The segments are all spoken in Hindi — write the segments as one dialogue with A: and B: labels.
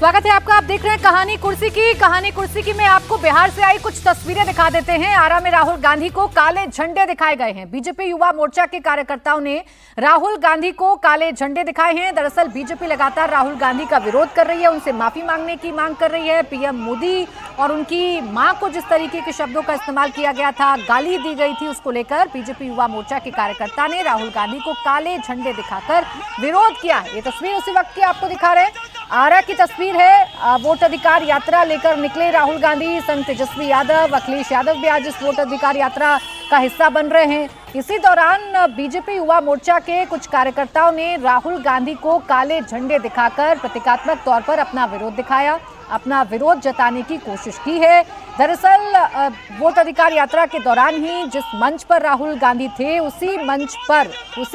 A: स्वागत है आपका। आप देख रहे हैं कहानी कुर्सी की में आपको बिहार से आई कुछ तस्वीरें दिखा देते हैं। आरा में राहुल गांधी को काले झंडे दिखाए गए हैं। बीजेपी युवा मोर्चा के कार्यकर्ताओं ने राहुल गांधी को काले झंडे दिखाए हैं। दरअसल बीजेपी लगातार राहुल गांधी का विरोध कर रही है, उनसे माफी मांगने की मांग कर रही है। पीएम मोदी और उनकी मां को जिस तरीके के शब्दों का इस्तेमाल किया गया था, गाली दी गई थी, उसको लेकर बीजेपी युवा मोर्चा के कार्यकर्ता ने राहुल गांधी को काले झंडे दिखाकर विरोध किया। ये तस्वीर उसी वक्त की आपको दिखा रहे हैं। आरा की तस्वीर है। वोट अधिकार यात्रा लेकर निकले राहुल गांधी, संग तेजस्वी यादव, अखिलेश यादव भी आज इस वोट अधिकार यात्रा का हिस्सा बन रहे हैं। इसी दौरान बीजेपी युवा मोर्चा के कुछ कार्यकर्ताओं ने राहुल गांधी को काले झंडे दिखाकर प्रतीकात्मक तौर पर अपना विरोध दिखाया, अपना विरोध जताने की कोशिश की है। दरअसल वोट अधिकार यात्रा के दौरान ही जिस मंच पर राहुल गांधी थे, उसी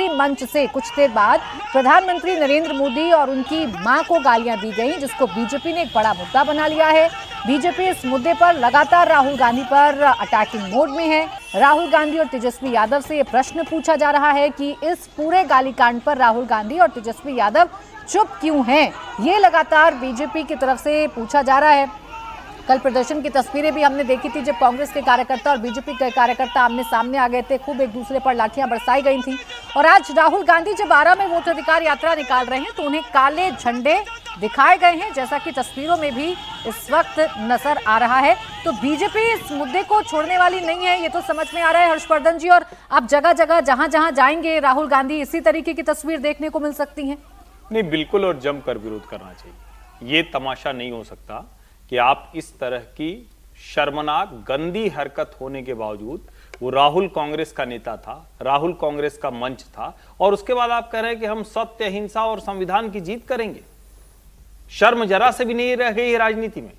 A: मंच से कुछ देर बाद प्रधानमंत्री नरेंद्र मोदी और उनकी मां को गालियां दी गई, जिसको बीजेपी ने एक बड़ा मुद्दा बना लिया है। बीजेपी इस मुद्दे पर लगातार राहुल गांधी पर अटैकिंग मोड में है। राहुल गांधी और तेजस्वी यादव से ये प्रश्न पूछा जा रहा है कि इस पूरे गालीकांड पर राहुल गांधी और तेजस्वी यादव चुप क्यों हैं, ये लगातार बीजेपी की तरफ से पूछा जा रहा है। कल प्रदर्शन की तस्वीरें भी हमने देखी थी, जब कांग्रेस के कार्यकर्ता और बीजेपी के कार्यकर्ता आमने सामने आ गए थे, खूब एक दूसरे पर लाठियां बरसाई गई थी। और आज राहुल गांधी जब आरा में वोट अधिकार यात्रा निकाल रहे हैं तो उन्हें काले झंडे दिखाए गए हैं, जैसा कि तस्वीरों में भी इस वक्त नजर आ रहा है। तो बीजेपी इस मुद्दे को छोड़ने वाली नहीं है, ये तो समझ में आ रहा है हर्षवर्धन जी। और आप जगह जगह जहां जहां जाएंगे राहुल गांधी इसी तरीके की तस्वीर देखने को मिल सकती है।
B: नहीं, बिल्कुल, और जमकर विरोध करना चाहिए। ये तमाशा नहीं हो सकता कि आप इस तरह की शर्मनाक गंदी हरकत होने के बावजूद, वो राहुल कांग्रेस का नेता था, राहुल कांग्रेस का मंच था, और उसके बाद आप कह रहे हैं कि हम सत्य, अहिंसा और संविधान की जीत करेंगे। शर्म जरा से भी नहीं रह गई है राजनीति में।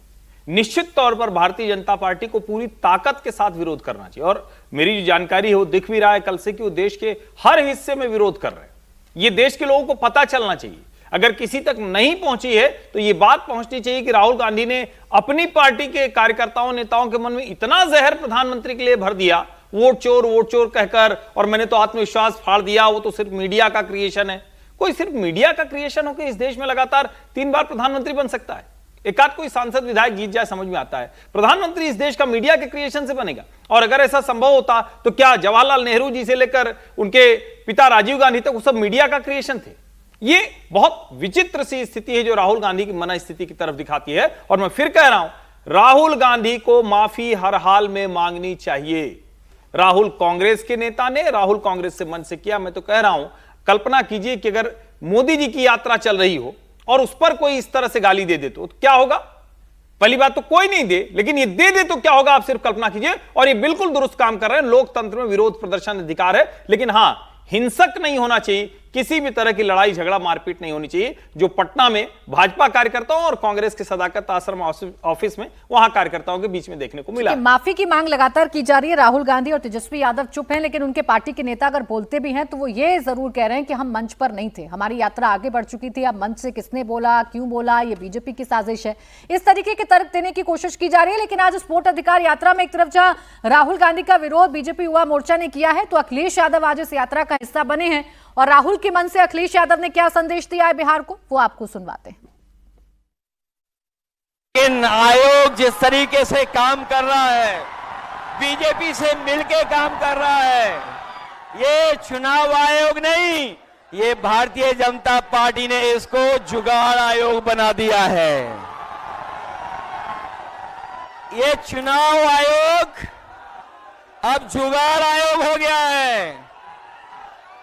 B: निश्चित तौर पर भारतीय जनता पार्टी को पूरी ताकत के साथ विरोध करना चाहिए, और मेरी जो जानकारी है वो दिख भी रहा है कल से कि वो देश के हर हिस्से में विरोध कर रहे हैं। ये देश के लोगों को पता चलना चाहिए। अगर किसी तक नहीं पहुंची है तो ये बात पहुंचनी चाहिए कि राहुल गांधी ने अपनी पार्टी के कार्यकर्ताओं, नेताओं के मन में इतना जहर प्रधानमंत्री के लिए भर दिया, वोट चोर कहकर, और मैंने तो आत्मविश्वास फाड़ दिया, वो तो सिर्फ मीडिया का क्रिएशन है। कोई सिर्फ मीडिया का क्रिएशन हो कि इस देश में लगातार 3 बार प्रधानमंत्री बन सकता है? एकाध कोई सांसद विधायक जीत जाए समझ में आता है, प्रधानमंत्री इस देश का मीडिया के क्रिएशन से बनेगा? और अगर ऐसा संभव होता तो क्या जवाहरलाल नेहरू जी से लेकर उनके पिता राजीव गांधी तक वो सब मीडिया का क्रिएशन थे? ये बहुत विचित्र सी स्थिति है जो राहुल गांधी की मन स्थिति की तरफ दिखाती है। और मैं फिर कह रहा हूं, राहुल गांधी को माफी हर हाल में मांगनी चाहिए। राहुल कांग्रेस के नेता ने, राहुल कांग्रेस से मन से किया। मैं तो कह रहा हूं, कल्पना कीजिए कि अगर मोदी जी की यात्रा चल रही हो और उस पर कोई इस तरह से गाली दे दे तो क्या होगा? पहली बात तो कोई नहीं दे, लेकिन ये दे तो क्या होगा, आप सिर्फ कल्पना कीजिए। और ये बिल्कुल दुरुस्त काम कर रहे हैं। लोकतंत्र में विरोध प्रदर्शन अधिकार है, लेकिन हां, हिंसक नहीं होना चाहिए। किसी भी तरह की लड़ाई झगड़ा मारपीट नहीं होनी चाहिए, जो पटना में भाजपा कार्यकर्ताओं और कांग्रेस के सदाकत आश्रम ऑफिस में वहां कार्यकर्ताओं के बीच में देखने को मिला।
A: माफी की मांग लगातार की जा रही है। राहुल गांधी और तेजस्वी यादव चुप हैं, लेकिन उनके पार्टी के नेता अगर बोलते भी हैं तो वो ये जरूर कह रहे हैं कि हम मंच पर नहीं थे, हमारी यात्रा आगे बढ़ चुकी थी। अब मंच से किसने बोला, क्यों बोला, ये बीजेपी की साजिश है, इस तरीके के तर्क देने की कोशिश की जा रही है। लेकिन आज इस वोट अधिकार यात्रा में एक तरफ जहां राहुल गांधी का विरोध बीजेपी युवा मोर्चा ने किया है, तो अखिलेश यादव आज इस यात्रा का हिस्सा बने हैं। और राहुल के मन से अखिलेश यादव ने क्या संदेश दिया है बिहार को, वो आपको सुनवाते हैं।
C: इन आयोग जिस तरीके से काम कर रहा है, बीजेपी से मिलके काम कर रहा है, ये चुनाव आयोग नहीं, ये भारतीय जनता पार्टी ने इसको जुगाड़ आयोग बना दिया है। ये चुनाव आयोग अब जुगाड़ आयोग हो गया है।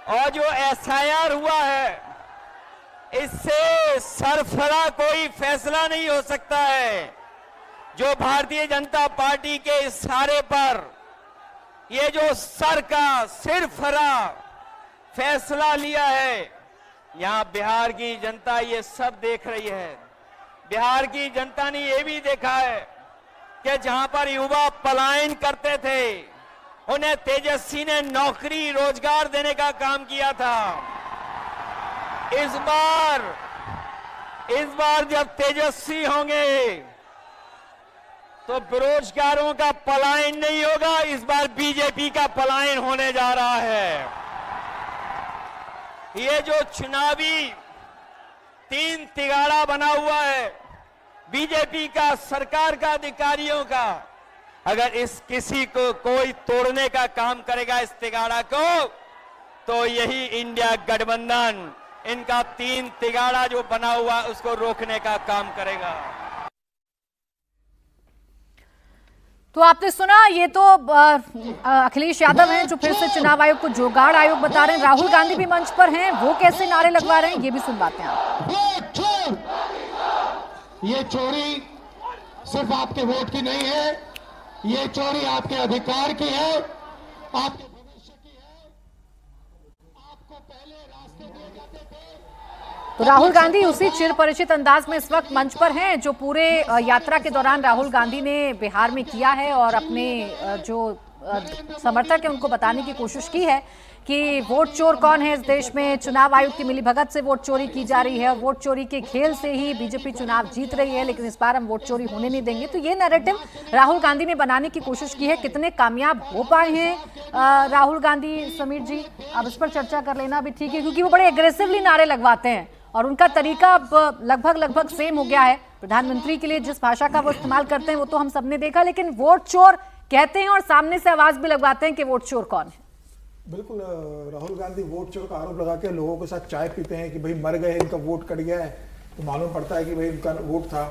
C: और जो एसआईआर हुआ है, इससे सरफरा कोई फैसला नहीं हो सकता है। जो भारतीय जनता पार्टी के इशारे पर ये जो सर का सिरफरा फैसला लिया है, यहां बिहार की जनता ये सब देख रही है। बिहार की जनता ने ये भी देखा है कि जहां पर युवा पलायन करते थे, उन्हें तेजस्वी ने नौकरी रोजगार देने का काम किया था। इस बार जब तेजस्वी होंगे तो बेरोजगारों का पलायन नहीं होगा, इस बार बीजेपी का पलायन होने जा रहा है। ये जो चुनावी 3 तिगाड़ा बना हुआ है, बीजेपी का, सरकार का, अधिकारियों का, अगर इस किसी को कोई तोड़ने का काम करेगा इस तिगाड़ा को, तो यही इंडिया गठबंधन इनका 3 तिगाड़ा जो बना हुआ उसको रोकने का काम करेगा।
A: तो आपने सुना, ये तो अखिलेश यादव हैं जो फिर से चुनाव आयोग को जुगाड़ आयोग बता रहे हैं। राहुल गांधी भी मंच पर हैं, वो कैसे नारे लगवा रहे हैं ये भी सुनवाते हैं आप।
D: ये चोरी सिर्फ आपके वोट की नहीं है, ये चोरी आपके अधिकार की है, आपके भविष्य की है। आपको पहले रास्ते दिए जाते थे।
A: तो राहुल गांधी उसी चिर परिचित अंदाज में इस वक्त मंच पर हैं जो पूरे यात्रा के दौरान राहुल गांधी ने बिहार में किया है, और अपने जो समर्थक है उनको बताने की कोशिश की है कि वोट चोर कौन है इस देश में, चुनाव आयोग की मिलीभगत से वोट चोरी की जा रही है, और वोट चोरी के खेल से ही बीजेपी चुनाव जीत रही है, लेकिन इस बार हम वोट चोरी होने नहीं देंगे। तो ये नैरेटिव राहुल गांधी ने बनाने की कोशिश की है। कितने कामयाब हो पाए हैं राहुल गांधी, समीर जी अब इस पर चर्चा कर लेना भी ठीक है, क्योंकि वो बड़े एग्रेसिवली नारे लगवाते हैं और उनका तरीका अब लगभग सेम हो गया है। प्रधानमंत्री के लिए जिस भाषा का वो इस्तेमाल करते हैं वो तो हम सबने देखा, लेकिन वोट चोर कहते हैं और सामने से आवाज भी लगवाते हैं कि वोट चोर कौन है।
E: बिल्कुल, राहुल गांधी वोट चोर का आरोप लगा के लोगों के साथ चाय पीते हैं कि भाई मर गए, इनका वोट कट गया है, तो मालूम पड़ता है कि भाई इनका वोट था।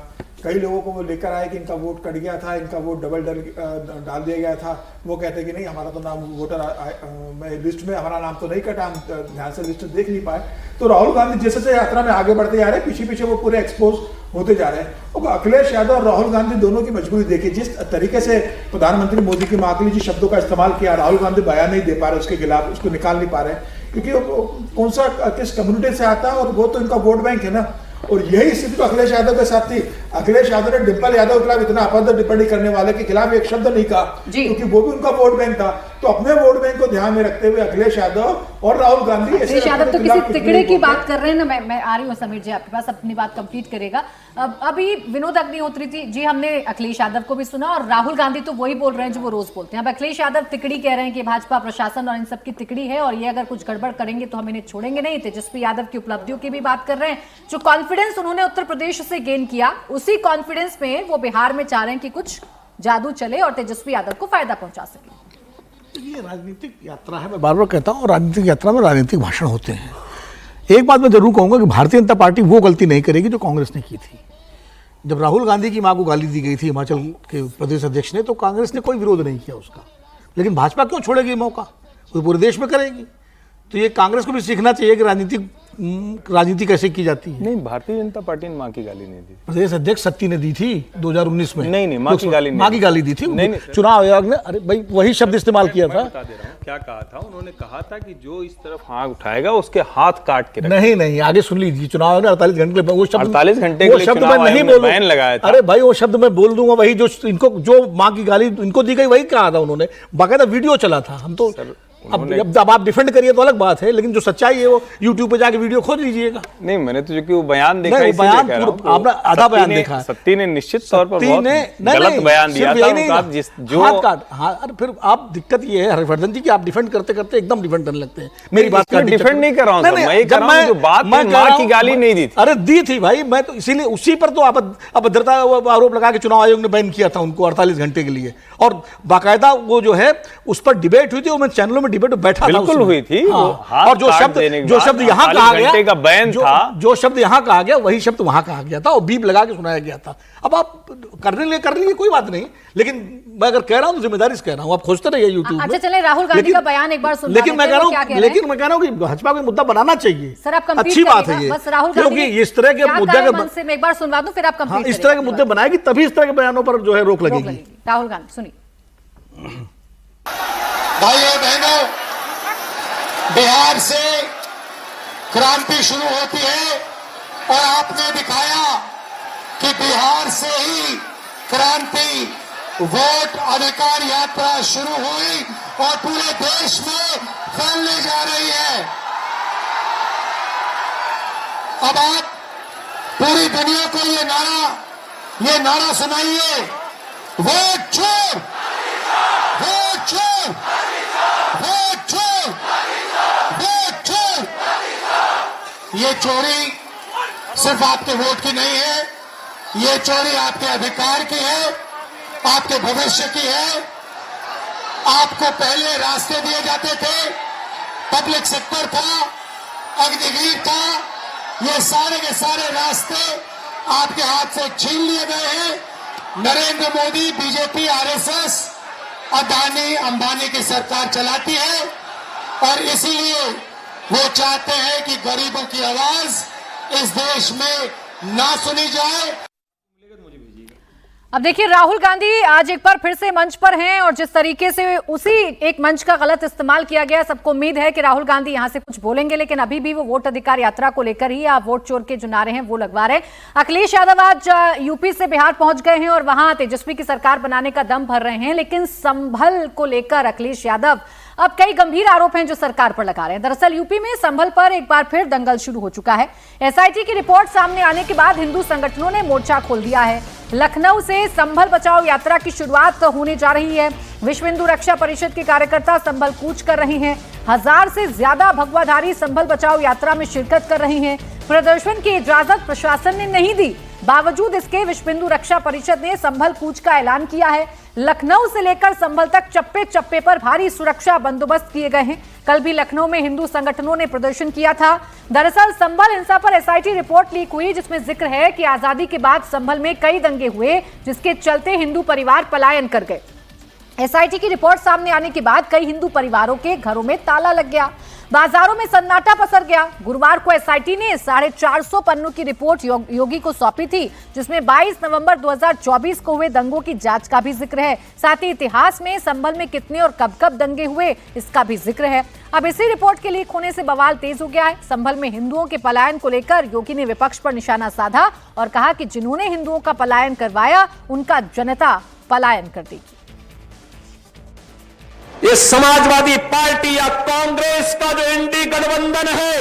E: कई लोगों को वो लेकर आए कि इनका वोट कट गया था, इनका वोट डबल डाल दिया गया था। वो कहते हैं कि नहीं, हमारा तो नाम वोटर लिस्ट में हमारा नाम तो नहीं कटा, हम ध्यान से लिस्ट देख नहीं पाए। तो राहुल गांधी जैसे जैसे यात्रा में आगे बढ़ते जा रहे हैं, पीछे पीछे वो पूरे एक्सपोज होते जा रहे हैं। और अखिलेश यादव और राहुल गांधी दोनों की मजबूरी देखिए, जिस तरीके से प्रधानमंत्री मोदी की माकली जी शब्दों का इस्तेमाल किया, राहुल गांधी बयान नहीं दे पा रहे उसके खिलाफ, उसको निकाल नहीं पा रहे, क्योंकि कौन सा किस कम्युनिटी से आता है और वो तो इनका वोट बैंक है ना। और यही स्थिति तो अखिलेश यादव के साथ थी। अखिलेश यादव ने डिंपल यादव के खिलाफ इतना अभद्र टिप्पणी करने वाले के खिलाफ एक शब्द नहीं कहा, क्योंकि वो भी उनका वोट बैंक था। तो अपने वोट बैंक को ध्यान में रखते हुए अखिलेश यादव और राहुल गांधी,
A: अखिलेश यादव तो किसी तिकड़े की बात कर रहे हैं ना। मैं आ रही हूँ समीर जी आपके पास, अपनी बात कंप्लीट करेगा। अभी विनोद अग्निहोत्री जी, हमने अखिलेश यादव को भी सुना, और राहुल गांधी तो वही बोल रहे हैं जो वो रोज बोलते हैं। अब अखिलेश यादव तिकड़ी कह रहे हैं कि भाजपा प्रशासन और इन सब की तिकड़ी है, और ये अगर कुछ गड़बड़ करेंगे तो हम इन्हें छोड़ेंगे नहीं। तेजस्वी यादव की उपलब्धियों की भी बात कर रहे हैं, जो कॉन्फिडेंस उन्होंने उत्तर प्रदेश से गेन किया, उसी कॉन्फिडेंस में वो बिहार में चाह रहे हैं कि कुछ जादू चले और तेजस्वी यादव को फायदा पहुंचा सके।
E: ये राजनीतिक यात्रा है, मैं बार बार कहता हूँ, राजनीतिक यात्रा में राजनीतिक भाषण होते हैं। एक बात मैं जरूर कहूंगा कि भारतीय जनता पार्टी वो गलती नहीं करेगी जो कांग्रेस ने की थी। जब राहुल गांधी की मां को गाली दी गई थी हिमाचल के प्रदेश अध्यक्ष ने, तो कांग्रेस ने कोई विरोध नहीं किया उसका, लेकिन भाजपा क्यों छोड़ेगी मौका, वो पूरे देश में करेगी। तो ये कांग्रेस को भी सीखना चाहिए कि राजनीति कैसे की जाती है।
B: नहीं, भारतीय जनता पार्टी ने मां की गाली नहीं दी।
E: प्रदेश अध्यक्ष सत्ती ने दी थी 2019 में।
B: नहीं, मां की गाली नहीं,
E: मां की गाली दी थी।
B: नहीं,
E: चुनाव आयोग ने, अरे भाई वही शब्द इस्तेमाल किया था।
B: बता दे रहा हूं क्या कहा था। उन्होंने कहा था कि जो इस तरफ हाथ उठाएगा उसके हाथ काट के
E: रखेगा। नहीं, आगे सुन लीजिए। चुनाव आयोग ने 48 घंटे के लिए, वो शब्द
B: 48 घंटे के लिए
E: शब्द मैं नहीं बोलूंगा, बैन
B: लगाया था।
E: अरे भाई वो शब्द मैं बोल दूंगा, वही जो इनको, जो मां की गाली इनको दी गई वही कहा था उन्होंने, बाकायदा वीडियो चला था। हम तो अब आप डिफेंड करिए तो अलग बात है, लेकिन जो सच्चाई है वो यूट्यूब पे जाके वीडियो खोज लीजिएगा।
B: नहीं, मैंने तो जो कि वो बयान देखा,
E: बयान आपने आधा बयान देखा।
B: सत्ती ने निश्चित तौर पर बहुत गलत बयान दिया था।
E: अरे फिर आप, दिक्कत ये है हरिवर्धन जी की आप डिफेंड करते करते एकदम डिफेंड करने लगते हैं। मेरी बात का
B: डिफेंड नहीं कर रहा हूं, मैं ये कह रहा हूं जो बात मां की गाली नहीं दी थी।
E: अरे दी थी भाई, मैं तो इसीलिए उसी पर तो अभद्रता आरोप लगा के चुनाव आयोग ने बैन किया था उनको 48 घंटे के लिए, और बाकायदा वो जो है उस पर डिबेट हुई थी, मैं चैनलों में डिबेट बैठा था,
B: हुई थी।
E: हाँ। और जो शब्द यहाँ कहा गया,
B: का बैन था,
E: जो शब्द यहाँ कहा गया वही शब्द वहां कहा गया था, और बीप लगा के सुनाया गया था। अब आप कर लीजिए कोई बात नहीं, लेकिन मैं अगर कह रहा हूं तो जिम्मेदारी से कह रहा हूं, आप खोजते रहिए यूट्यूब में।
A: अच्छा चले, राहुल गांधी का बयान एक बार सुन,
E: लेकिन मैं कह रहा हूं कि भाजपा को मुद्दा बनाना चाहिए।
A: सर आप
E: अच्छी बात है ये, क्योंकि इस तरह के मुद्दे
A: एक बार सुनवा दूं, फिर आप कंप्लीट
E: इस तरह के मुद्दे बनाएगी तभी इस तरह के बयानों पर जो है रोक लगेगी।
A: राहुल गांधी सुनिए।
D: भाइयों बहनों, बिहार से क्रांति शुरू होती है, और आपने दिखाया कि बिहार से ही क्रांति, वोट अधिकार यात्रा शुरू हुई और पूरे देश में फैलने जा रही है। अब आप पूरी दुनिया को ये नारा सुनाइए, वोट चोर, वोट चोर, वोट चोर, वोट चोर। ये चोरी सिर्फ आपके वोट की नहीं है, ये चोरी आपके अधिकार की है, आपके भविष्य की है। आपको पहले रास्ते दिए जाते थे, पब्लिक सेक्टर था, अग्निवीर था, ये सारे के सारे रास्ते आपके हाथ से छीन लिए गए हैं। नरेंद्र मोदी, बीजेपी, आरएसएस, अदानी अंबानी की सरकार चलाती है और इसीलिए वो चाहते हैं कि गरीबों की आवाज इस देश में ना सुनी जाए।
A: अब देखिए, राहुल गांधी आज एक बार फिर से मंच पर हैं और जिस तरीके से उसी एक मंच का गलत इस्तेमाल किया गया, सबको उम्मीद है कि राहुल गांधी यहां से कुछ बोलेंगे, लेकिन अभी भी वो वोट अधिकार यात्रा को लेकर ही आप वोट चोर के जो नारे हैं वो लगवा रहे हैं। अखिलेश यादव आज यूपी से बिहार पहुंच गए हैं और वहां तेजस्वी की सरकार बनाने का दम भर रहे हैं, लेकिन संभल को लेकर अखिलेश यादव अब कई गंभीर आरोप हैं जो सरकार पर लगा रहे हैं। दरअसल यूपी में संभल पर एक बार फिर दंगल शुरू हो चुका है। एसआईटी की रिपोर्ट सामने आने के बाद हिंदू संगठनों ने मोर्चा खोल दिया है। लखनऊ से संभल बचाओ यात्रा की शुरुआत होने जा रही है। विश्व हिंदू रक्षा परिषद के कार्यकर्ता संभल कूच कर रहे हैं। 1000 से ज्यादा भगवाधारी संभल बचाओ यात्रा में शिरकत कर रहे हैं। प्रदर्शन की इजाजत प्रशासन ने नहीं दी, बावजूद इसके विश्व हिंदू रक्षा परिषद ने संभल कूच का ऐलान किया है। लखनऊ से लेकर संभल तक चप्पे चप्पे पर भारी सुरक्षा बंदोबस्त किए गए हैं। कल भी लखनऊ में हिंदू संगठनों ने प्रदर्शन किया था। दरअसल संभल हिंसा पर एसआईटी रिपोर्ट लीक हुई, जिसमें जिक्र है कि आजादी के बाद संभल में कई दंगे हुए, जिसके चलते हिंदू परिवार पलायन कर गए। एसआईटी की रिपोर्ट सामने आने के बाद कई हिंदू परिवारों के घरों में ताला लग गया, बाजारों में सन्नाटा पसर गया। गुरुवार को एसआईटी ने 450 पन्नों की रिपोर्ट योगी को सौंपी थी, जिसमें 22 नवंबर 2024 को हुए दंगों की जांच का भी जिक्र है। साथ ही इतिहास में संभल में कितने और कब कब दंगे हुए, इसका भी जिक्र है। अब इसी रिपोर्ट के लीक होने से बवाल तेज हो गया है। संभल में हिंदुओं के पलायन को लेकर योगी ने विपक्ष पर निशाना साधा और कहा कि जिन्होंने हिंदुओं का पलायन करवाया, उनका जनता पलायन कर देगी।
C: ये समाजवादी पार्टी या कांग्रेस का जो इंडी गठबंधन है,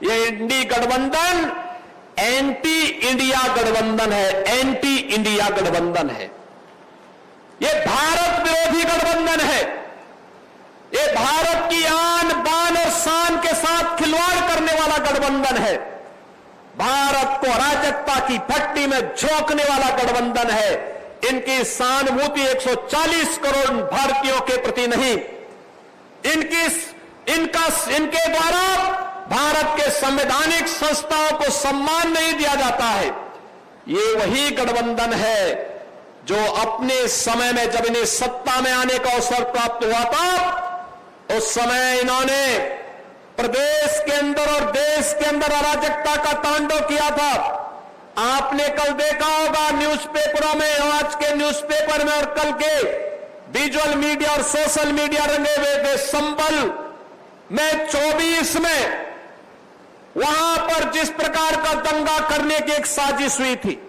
C: ये इंडी गठबंधन एंटी इंडिया गठबंधन है, एंटी इंडिया गठबंधन है। ये भारत विरोधी गठबंधन है। ये भारत की आन बान और शान के साथ खिलवाड़ करने वाला गठबंधन है। भारत को अराजकता की भट्टी में झोंकने वाला गठबंधन है। इनकी सहानुभूति 140 करोड़ भारतीयों के प्रति नहीं, इनके द्वारा भारत के संवैधानिक संस्थाओं को सम्मान नहीं दिया जाता है। ये वही गठबंधन है जो अपने समय में, जब इन्हें सत्ता में आने का अवसर प्राप्त हुआ था, उस समय इन्होंने प्रदेश के अंदर और देश के अंदर अराजकता का तांडव किया था। आपने कल देखा होगा न्यूज़पेपरों में, आज के न्यूज़पेपर में और कल के विजुअल मीडिया और सोशल मीडिया रंगे हुए थे। संभल में 24 में वहां पर जिस प्रकार का दंगा करने की एक साजिश हुई थी,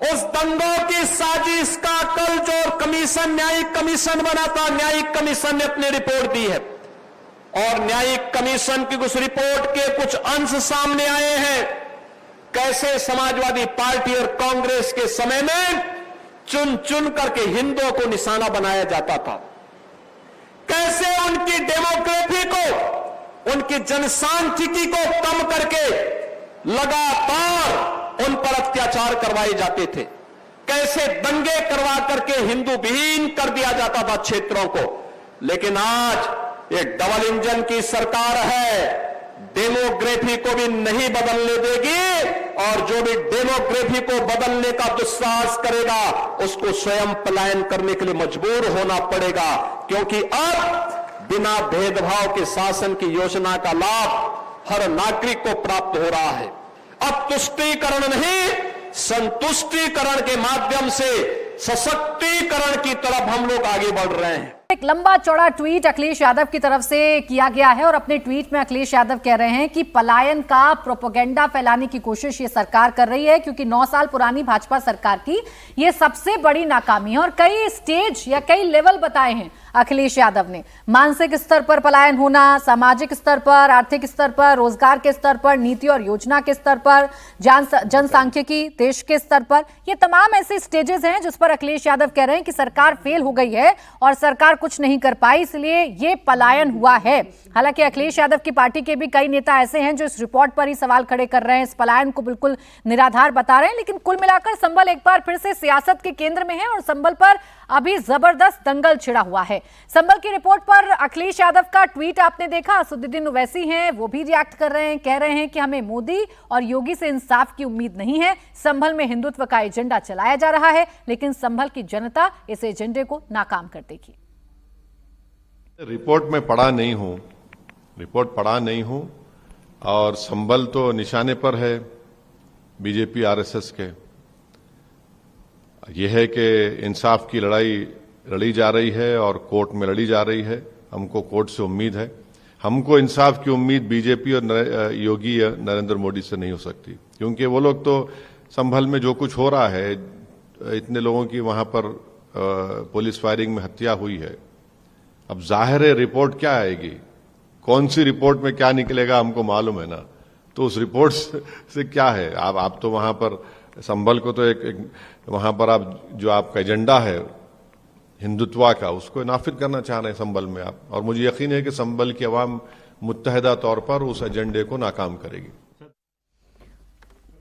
C: उस दंगों की साजिश का कल जो कमीशन, न्यायिक कमीशन बना था, न्यायिक कमीशन ने अपनी रिपोर्ट दी है और न्यायिक कमीशन की उस रिपोर्ट के कुछ अंश सामने आए हैं। कैसे समाजवादी पार्टी और कांग्रेस के समय में चुन चुन करके हिंदुओं को निशाना बनाया जाता था, कैसे उनकी डेमोग्राफी को, उनकी जनसांख्यिकी को कम करके लगातार उन पर अत्याचार करवाए जाते थे, कैसे दंगे करवा करके हिंदू विहीन कर दिया जाता था क्षेत्रों को। लेकिन आज ये डबल इंजन की सरकार है, डेमोग्राफी को भी नहीं बदलने देगी और जो भी डेमोग्राफी को बदलने का दुस्साहस करेगा, उसको स्वयं पलायन करने के लिए मजबूर होना पड़ेगा, क्योंकि अब बिना भेदभाव के शासन की योजना का लाभ हर नागरिक को प्राप्त हो रहा है। अब तुष्टीकरण नहीं, संतुष्टीकरण के माध्यम से सशक्तिकरण की तरफ हम लोग आगे बढ़ रहे हैं।
A: एक लंबा चौड़ा ट्वीट अखिलेश यादव की तरफ से किया गया है और अपने ट्वीट में अखिलेश यादव कह रहे हैं कि पलायन का प्रोपेगेंडा फैलाने की कोशिश ये सरकार कर रही है, क्योंकि 9 साल पुरानी भाजपा सरकार की ये सबसे बड़ी नाकामी है और कई स्टेज या कई लेवल बताए हैं। अखिलेश यादव ने। मानसिक स्तर पर पलायन होना, सामाजिक स्तर पर, आर्थिक स्तर पर, रोजगार के स्तर पर, नीति और योजना के स्तर पर, जनसांख्यिकी, देश के स्तर पर, ये तमाम ऐसे स्टेजेस हैं जिस पर अखिलेश यादव कह रहे हैं कि सरकार फेल हो गई है और सरकार कुछ नहीं कर पाई, इसलिए ये पलायन हुआ है। हालांकि अखिलेश यादव की पार्टी के भी कई नेता ऐसे हैं जो इस रिपोर्ट पर ही सवाल खड़े कर रहे हैं, इस पलायन को बिल्कुल निराधार बता रहे हैं। लेकिन कुल मिलाकर संभल एक बार फिर से सियासत के केंद्र में है और संभल पर अभी जबरदस्त दंगल छिड़ा हुआ है। संभल की रिपोर्ट पर अखिलेश यादव का ट्वीट आपने देखा, असदुद्दीन ओवैसी हैं वो भी रिएक्ट कर रहे हैं, कह रहे हैं कि हमें मोदी और योगी से इंसाफ की उम्मीद नहीं है। संभल में हिंदुत्व का एजेंडा चलाया जा रहा है, लेकिन संभल की जनता इस एजेंडे को नाकाम कर देगी।
F: रिपोर्ट में पढ़ा नहीं हूं और संभल तो निशाने पर है बीजेपी आरएसएस के। यह है कि इंसाफ की लड़ाई लड़ी जा रही है और कोर्ट में लड़ी जा रही है। हमको कोर्ट से उम्मीद है, हमको इंसाफ की उम्मीद बीजेपी और योगी या नरेंद्र मोदी से नहीं हो सकती, क्योंकि वो लोग तो संभल में जो कुछ हो रहा है, इतने लोगों की वहां पर पुलिस फायरिंग में हत्या हुई है। अब जाहिर है रिपोर्ट क्या आएगी, कौन सी रिपोर्ट में क्या निकलेगा हमको मालूम है ना। तो उस रिपोर्ट से क्या है, आप तो वहां पर संभल को तो एक वहां पर आप जो आपका एजेंडा है हिंदुत्व का, उसको नाफिज करना चाह रहे हैं संभल में आप, और मुझे यकीन है कि संभल की आवाम मुत्तहिदा तौर पर उस एजेंडे को नाकाम करेगी।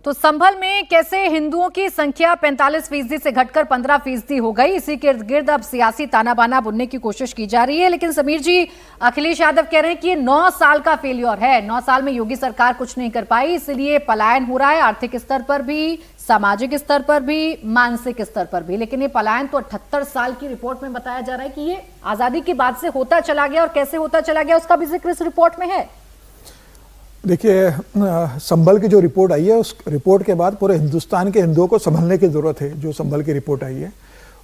A: तो संभल में कैसे हिंदुओं की संख्या 45% से घटकर 15% हो गई, इसी के इर्द गिर्द अब सियासी ताना बाना बुनने की कोशिश की जा रही है। लेकिन समीर जी, अखिलेश यादव कह रहे हैं कि ये 9 साल का फेलियर है, 9 साल में योगी सरकार कुछ नहीं कर पाई, इसलिए पलायन हो रहा है, आर्थिक स्तर पर भी, सामाजिक स्तर पर भी, मानसिक स्तर पर भी। लेकिन ये पलायन तो 78 साल की रिपोर्ट में बताया जा रहा है कि ये आजादी के बाद से होता चला गया, और कैसे होता चला गया उसका भी जिक्र इस रिपोर्ट में है।
E: देखिए, संभल की जो रिपोर्ट आई है, उस रिपोर्ट के बाद पूरे हिंदुस्तान के हिंदुओं को संभलने की जरूरत है। जो संभल की रिपोर्ट आई है,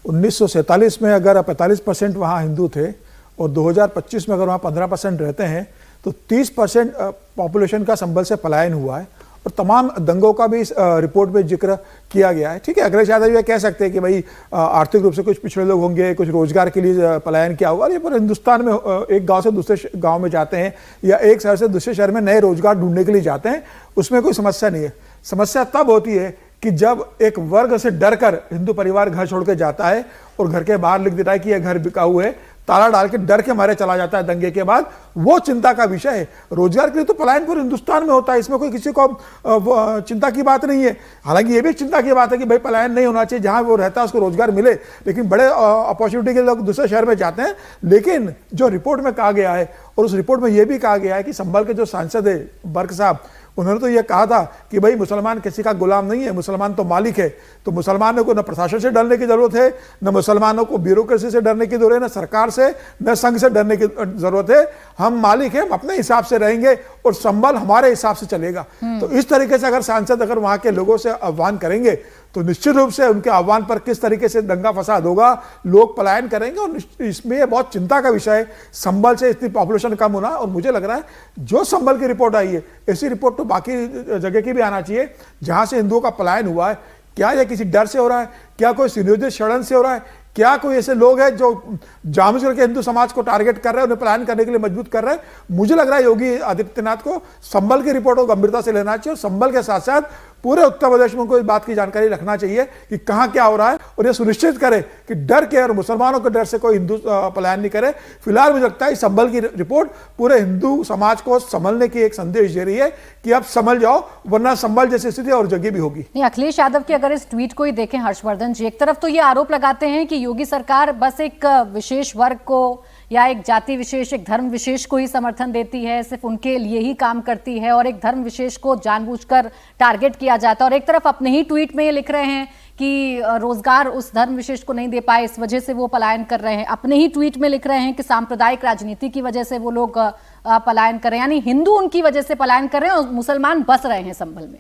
E: 1947 में अगर 45% वहाँ हिंदू थे और 2025 में अगर वहाँ 15% रहते हैं, तो 30% पॉपुलेशन का संभल से पलायन हुआ है। और तमाम दंगों का भी इस रिपोर्ट में जिक्र किया गया है। ठीक है, अखिलेश यादव ये कह सकते हैं कि भाई आर्थिक रूप से कुछ पिछड़े लोग होंगे, कुछ रोजगार के लिए पलायन किया होगा। ये पूरे हिंदुस्तान में एक गांव से दूसरे गांव में जाते हैं या एक शहर से दूसरे शहर में नए रोजगार ढूंढने के लिए जाते हैं, उसमें कोई समस्या नहीं है। समस्या तब होती है कि जब एक वर्ग से डर कर हिंदू परिवार घर छोड़ के जाता है और घर के बाहर लिख देता है कि यह घर बिकाऊ है, ताला डाल के डर के मारे चला जाता है दंगे के बाद, वो चिंता का विषय है। रोजगार के लिए तो पलायन पूरे हिंदुस्तान में होता है, इसमें कोई किसी को चिंता की बात नहीं है। हालांकि ये भी चिंता की बात है कि भाई पलायन नहीं होना चाहिए, जहां वो रहता है उसको रोजगार मिले, लेकिन बड़े अपॉर्चुनिटी के लोग दूसरे शहर में जाते हैं। लेकिन जो रिपोर्ट में कहा गया है, और उस रिपोर्ट में यह भी कहा गया है कि संभल के जो सांसद है बर्क साहब, उन्होंने तो यह कहा था कि भाई मुसलमान किसी का गुलाम नहीं है, मुसलमान तो मालिक है। तो मुसलमानों को न प्रशासन से डरने की जरूरत है, न मुसलमानों को ब्यूरोक्रेसी से डरने की जरूरत है, न सरकार से, न संघ से डरने की जरूरत है। हम मालिक हैं, हम अपने हिसाब से रहेंगे और संभल हमारे हिसाब से चलेगा। तो इस तरीके से अगर सांसद अगर वहां के लोगों से आह्वान करेंगे, तो निश्चित रूप से उनके आह्वान पर किस तरीके से दंगा फसाद होगा, लोग पलायन करेंगे। और इसमें यह बहुत चिंता का विषय है, संभल से इतनी पॉपुलेशन कम होना। और मुझे लग रहा है जो संभल की रिपोर्ट आई है, ऐसी रिपोर्ट तो बाकी जगह की भी आना चाहिए जहां से हिंदुओं का पलायन हुआ है। क्या यह किसी डर से हो रहा है, क्या कोई सुनियोजित षड्यंत्र से हो रहा है, क्या कोई ऐसे लोग हैं जो जानबूझकर के हिंदू समाज को टारगेट कर रहे हैं, उन्हें पलायन करने के लिए मजबूत कर रहे हैं। मुझे लग रहा है योगी आदित्यनाथ को संभल की रिपोर्ट को गंभीरता से लेना चाहिए और संभल के साथ साथ पूरे उत्तर प्रदेश में उनको इस बात की जानकारी रखना चाहिए कि कहां क्या हो रहा है, और यह सुनिश्चित करे कि डर के और मुसलमानों के डर से कोई हिंदू पलायन नहीं करे। फिलहाल मुझे लगता है संभल की रिपोर्ट पूरे हिंदू समाज को संभलने की एक संदेश दे रही है कि अब संभल जाओ, वरना संभल जैसी स्थिति और जगह भी होगी।
A: अखिलेश यादव के अगर इस ट्वीट को ही देखें हर्षवर्धन जी, एक तरफ तो ये आरोप लगाते हैं कि योगी सरकार बस एक विशेष वर्ग को या एक जाति विशेष, एक धर्म विशेष को ही समर्थन देती है, सिर्फ उनके लिए ही काम करती है, और एक धर्म विशेष को जानबूझकर टारगेट किया जाता है। और एक तरफ अपने ही ट्वीट में ये लिख रहे हैं कि रोजगार उस धर्म विशेष को नहीं दे पाए, इस वजह से वो पलायन कर रहे हैं। अपने ही ट्वीट में लिख रहे हैं कि सांप्रदायिक राजनीति की वजह से वो लोग पलायन कर रहे हैं, यानी हिंदू उनकी वजह से पलायन कर रहे हैं और मुसलमान बस रहे हैं संभल में।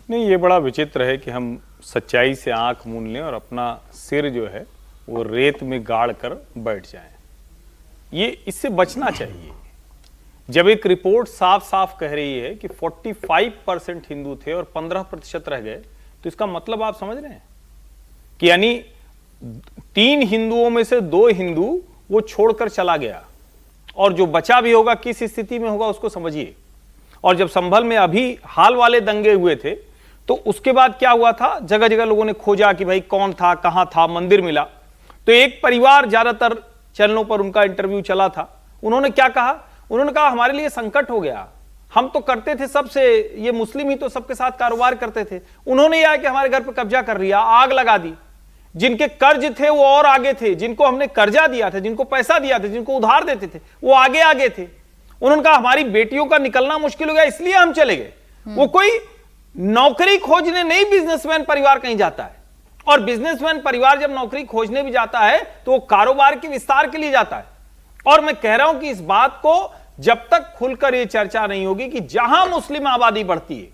B: नहीं, ये बड़ा विचित्र है कि हम सच्चाई से आंख मूंद लें और अपना सिर जो है वो रेत में गाड़ कर बैठ जाएं। ये इससे बचना चाहिए। जब एक रिपोर्ट साफ साफ कह रही है कि 45% हिंदू थे और 15% रह गए, तो इसका मतलब आप समझ रहे हैं कि यानी 3 हिंदुओं में से 2 हिंदू वो छोड़कर चला गया, और जो बचा भी होगा किस स्थिति में होगा उसको समझिए। और जब संभल में अभी हाल वाले दंगे हुए थे तो उसके बाद क्या हुआ था, जगह जगह लोगों ने खोजा कि भाई कौन था, कहां था, मंदिर मिला। तो एक परिवार, ज्यादातर चैनलों पर उनका इंटरव्यू चला था, उन्होंने क्या कहा, उन्होंने कहा हमारे लिए संकट हो गया, हम तो करते थे सबसे, ये मुस्लिम ही तो सबके साथ कारोबार करते थे, उन्होंने यह कि हमारे घर पर कब्जा कर लिया, आग लगा दी। जिनके कर्ज थे वो और आगे थे, जिनको हमने कर्जा दिया था, जिनको पैसा दिया था, जिनको उधार देते थे, वो आगे आगे थे। उन्होंने कहा हमारी बेटियों का निकलना मुश्किल हो गया, इसलिए हम चले गए। वो कोई नौकरी खोजने नहीं बिजनेसमैन परिवार कहीं जाता है, और बिजनेसमैन परिवार जब नौकरी खोजने भी जाता है तो वो कारोबार के विस्तार के लिए जाता है। और मैं कह रहा हूं कि इस बात को जब तक खुलकर ये चर्चा नहीं होगी कि जहां मुस्लिम आबादी बढ़ती है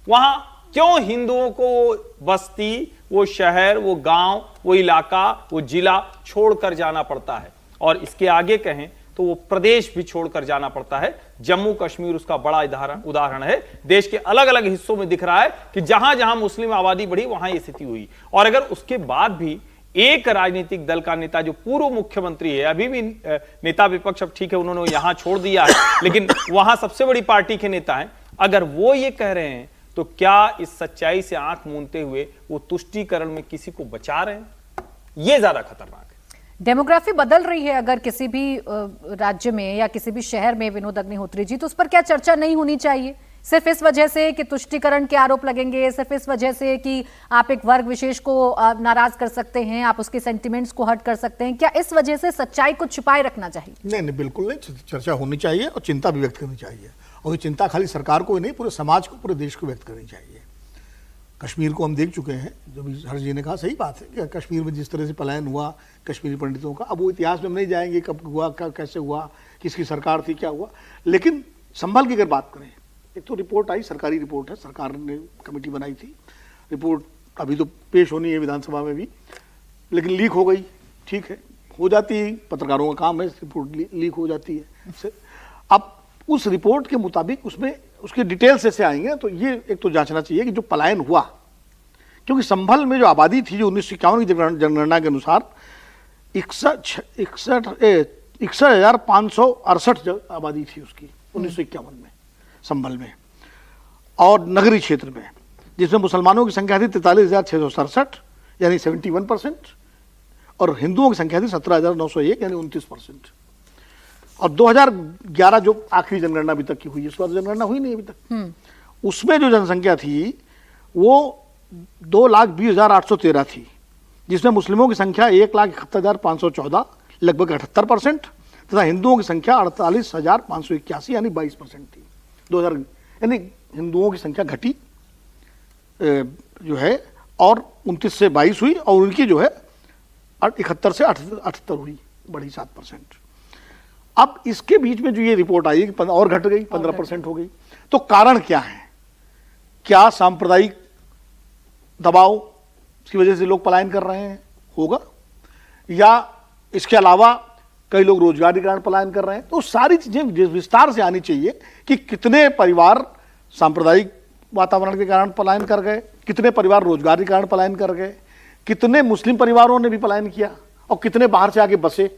B: वहां क्यों हिंदुओं को बस्ती, वो शहर, वो गांव, वो इलाका, वो जिला छोड़कर जाना पड़ता है, और इसके आगे कहें तो वो प्रदेश भी छोड़कर जाना पड़ता है। जम्मू कश्मीर उसका बड़ा उदाहरण है। देश के अलग अलग हिस्सों में दिख रहा है कि जहां जहां मुस्लिम आबादी बढ़ी वहां ये स्थिति हुई। और अगर उसके बाद भी एक राजनीतिक दल का नेता जो पूर्व मुख्यमंत्री है, अभी भी नेता विपक्ष, अब ठीक है उन्होंने यहां छोड़ दिया है, लेकिन वहां सबसे बड़ी पार्टी के नेता हैं, अगर वो ये कह रहे हैं तो क्या इस सच्चाई से आंख मूंदते हुए वो तुष्टीकरण में किसी को बचा रहे हैं? ये ज्यादा खतरनाक है।
A: डेमोग्राफी बदल रही है अगर किसी भी राज्य में या किसी भी शहर में विनोद अग्निहोत्री जी, तो उस पर क्या चर्चा नहीं होनी चाहिए? सिर्फ इस वजह से कि तुष्टीकरण के आरोप लगेंगे, सिर्फ इस वजह से कि आप एक वर्ग विशेष को नाराज कर सकते हैं, आप उसके सेंटिमेंट्स को हर्ट कर सकते हैं, क्या इस वजह से सच्चाई को छिपाए रखना चाहिए?
E: नहीं, बिल्कुल नहीं, चर्चा होनी चाहिए और चिंता भी व्यक्त करनी चाहिए। और ये चिंता खाली सरकार को ही नहीं, पूरे समाज को, पूरे देश को व्यक्त करनी चाहिए। कश्मीर को हम देख चुके हैं, जो भी हर्ष जी ने कहा सही बात है कि कश्मीर में जिस तरह से पलायन हुआ कश्मीरी पंडितों का, अब वो इतिहास में हम नहीं जाएंगे कब हुआ, कैसे हुआ, किसकी सरकार थी, क्या हुआ। लेकिन संभल की अगर बात करें, एक तो रिपोर्ट आई, सरकारी रिपोर्ट है, सरकार ने कमेटी बनाई थी, रिपोर्ट अभी तो पेश होनी है विधानसभा में भी, लेकिन लीक हो गई। ठीक है, हो जाती है, पत्रकारों का काम है, रिपोर्ट लीक हो जाती है। अब उस रिपोर्ट के मुताबिक उसमें उसके डिटेल्स ऐसे आएंगे, तो ये एक तो जांचना चाहिए कि जो पलायन हुआ, क्योंकि संभल में जो आबादी थी, जो 1951 की जनगणना के अनुसार 61,568 आबादी थी उसकी 1951 में संभल में, और नगरी क्षेत्र में, जिसमें मुसलमानों की संख्या थी 43,667 यानी 71%, और हिंदुओं की संख्या थी 17,901 यानी 29%। और 2011 जो आखिरी जनगणना अभी तक की हुई है, उसके बाद जनगणना हुई नहीं अभी तक, उसमें जो जनसंख्या थी वो 2,20,813 थी, जिसमें मुस्लिमों की संख्या 1,71,514 लगभग 78% तथा हिंदुओं की संख्या 48,581 यानी 22% थी। 2000 यानी हिंदुओं की संख्या घटी जो है, और 29 से 22 हुई, और उनकी जो है 71 से 78 हुई, बढ़ी 7%। अब इसके बीच में जो ये रिपोर्ट आई कि और घट गई, 15% हो गई। तो कारण क्या है? क्या सांप्रदायिक दबाव की वजह से लोग पलायन कर रहे हैं, होगा, या इसके अलावा कई लोग रोजगार के कारण पलायन कर रहे हैं? तो सारी चीजें विस्तार से आनी चाहिए कि कितने परिवार सांप्रदायिक वातावरण के कारण पलायन कर गए, कितने परिवार रोजगार के कारण पलायन कर गए, कितने मुस्लिम परिवारों ने भी पलायन किया, और कितने बाहर से आके बसे।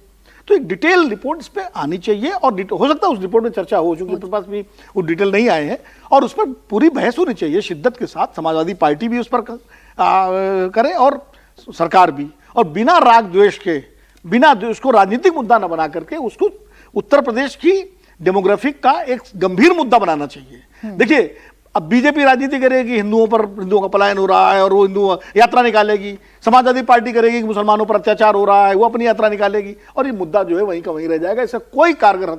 E: तो एक डिटेल रिपोर्ट इस पर आनी चाहिए, और हो सकता है उस रिपोर्ट में चर्चा हो, चूंकि उसके पास भी वो डिटेल नहीं आए हैं, और उस पर पूरी बहस होनी चाहिए शिद्दत के साथ। समाजवादी पार्टी भी उस पर करे और सरकार भी, और बिना राग द्वेष के, बिना उसको राजनीतिक मुद्दा न बना करके उसको उत्तर प्रदेश की डेमोग्राफिक का एक गंभीर मुद्दा बनाना चाहिए। देखिए, अब बीजेपी राजनीति करेगी हिंदुओं का पलायन हो रहा है और वो हिंदू यात्रा निकालेगी, समाजवादी पार्टी करेगी कि मुसलमानों पर अत्याचार हो रहा है, वो अपनी यात्रा निकालेगी, और ये मुद्दा जो है वहीं का वहीं रह जाएगा। इसका कोई कारगर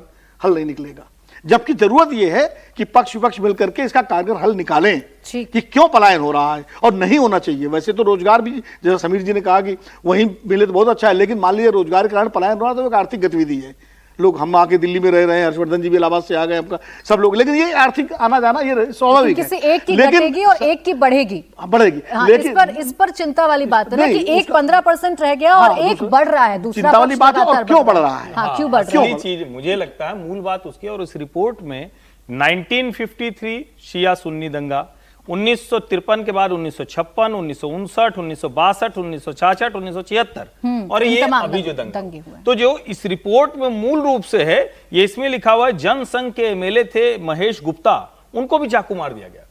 E: हल नहीं निकलेगा। जबकि जरूरत यह है कि पक्ष विपक्ष मिलकर के इसका कारगर हल निकालें कि क्यों पलायन हो रहा है और नहीं होना चाहिए। वैसे तो रोजगार भी, जैसा समीर जी ने कहा कि वहीं मिले तो बहुत अच्छा है, लेकिन मान लीजिए रोजगार के कारण पलायन हो रहा है तो एक आर्थिक गतिविधि है। लोग हम आके दिल्ली में रह रहे हैं, हर्षवर्धन जी भी इलाहाबाद से आ गए, आपका सब लोग, लेकिन ये आर्थिक आना जाना ये स्वाभाविक है।
A: किसी एक की घटेगी और एक की बढ़ेगी।
E: हाँ,
A: लेकिन इस पर चिंता वाली बात है ना कि एक 15% रह गया और एक बढ़ रहा है, दूसरा
E: चिंता वाली बात है। और क्यों बढ़ रहा है?
A: हाँ, क्यों बढ़ रहा है?
B: चीज मुझे लगता है मूल बात उसकी, और उस रिपोर्ट में 1953 शिया सुन्नी दंगा, 1953 के बाद 1956, 1959, 1962, 1966, 1976 और ये
A: तमाम
B: अभी जो
A: दंगे हुए।
B: तो जो इस रिपोर्ट में मूल रूप से है, ये इसमें लिखा हुआ है जनसंघ के एमएलए थे महेश गुप्ता, उनको भी चाकू मार दिया गया।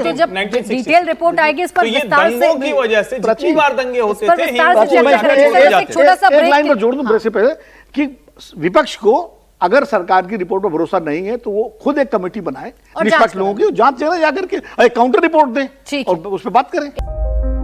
A: तो जब
B: 1966
A: डिटेल रिपोर्ट आएगी इस पर
B: तो ये
A: विस्तार से
B: दंगों की वजह से जितनी बार दंगे होते
A: इस पर
B: थे
A: विस्तार से
B: हिंदू
A: चर्चा
B: जाकर
A: करेंगे।
B: छोड़े
A: एक
B: जाते थे।
A: छोटा सा
G: एक
A: ब्रेक
G: लाइन में
A: के-
G: जोड़ दूं ब्रेक से पहले कि विपक्ष को अगर सरकार की रिपोर्ट पर भरोसा नहीं है तो वो खुद एक कमेटी बनाए
A: और
G: निष्पक्ष
A: जांच
G: लोगों की, जांच जाकर के काउंटर रिपोर्ट दें
A: ठीक
G: और उस पर बात करें।